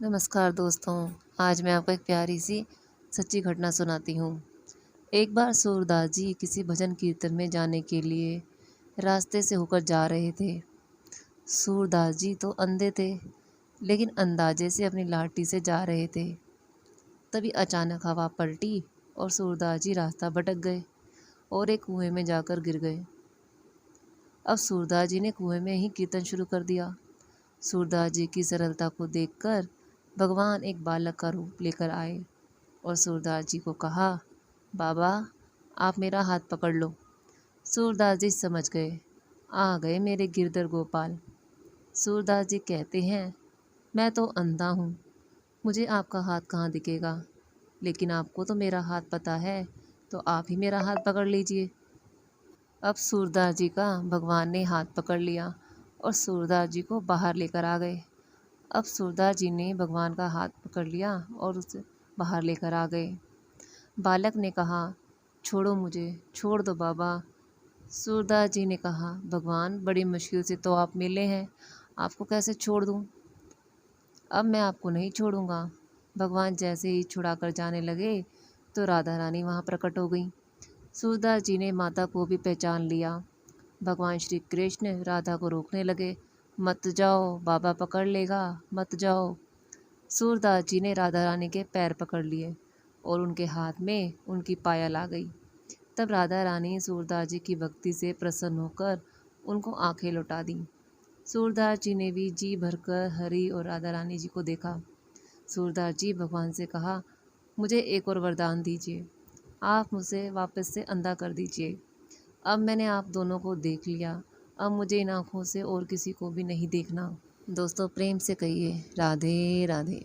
नमस्कार दोस्तों। आज मैं आपको एक प्यारी सी सच्ची घटना सुनाती हूँ। एक बार सूरदास जी किसी भजन कीर्तन में जाने के लिए रास्ते से होकर जा रहे थे। सूरदास जी तो अंधे थे, लेकिन अंदाजे से अपनी लाठी से जा रहे थे। तभी अचानक हवा पलटी और सूरदास जी रास्ता भटक गए और एक कुएं में जाकर गिर गए। अब सूरदास जी ने कुएं में ही कीर्तन शुरू कर दिया। सूरदास जी की सरलता को देखकर भगवान एक बालक का रूप लेकर आए और सूरदास जी को कहा, बाबा आप मेरा हाथ पकड़ लो। सूरदास जी समझ गए, आ गए मेरे गिरधर गोपाल। सूरदास जी कहते हैं, मैं तो अंधा हूँ, मुझे आपका हाथ कहाँ दिखेगा, लेकिन आपको तो मेरा हाथ पता है, तो आप ही मेरा हाथ पकड़ लीजिए। अब सूरदास जी का भगवान ने हाथ पकड़ लिया और सूरदास जी को बाहर लेकर आ गए। अब सूरदास जी ने भगवान का हाथ पकड़ लिया और उसे बाहर लेकर आ गए। बालक ने कहा, छोड़ो मुझे, छोड़ दो बाबा। सूरदास जी ने कहा, भगवान बड़ी मुश्किल से तो आप मिले हैं, आपको कैसे छोड़ दूं? अब मैं आपको नहीं छोड़ूंगा। भगवान जैसे ही छुड़ाकर जाने लगे तो राधा रानी वहाँ प्रकट हो गई। सूरदास जी ने माता को भी पहचान लिया। भगवान श्री कृष्ण राधा को रोकने लगे, मत जाओ, बाबा पकड़ लेगा, मत जाओ। सूरदास जी ने राधा रानी के पैर पकड़ लिए और उनके हाथ में उनकी पायल आ गई। तब राधा रानी सूरदास जी की भक्ति से प्रसन्न होकर उनको आंखें लौटा दी। सूरदास जी ने भी जी भरकर हरि और राधा रानी जी को देखा। सूरदास जी भगवान से कहा, मुझे एक और वरदान दीजिए, आप मुझे वापस से अंधा कर दीजिए। अब मैंने आप दोनों को देख लिया, अब मुझे इन आँखों से और किसी को भी नहीं देखना। दोस्तों प्रेम से कहिए राधे राधे।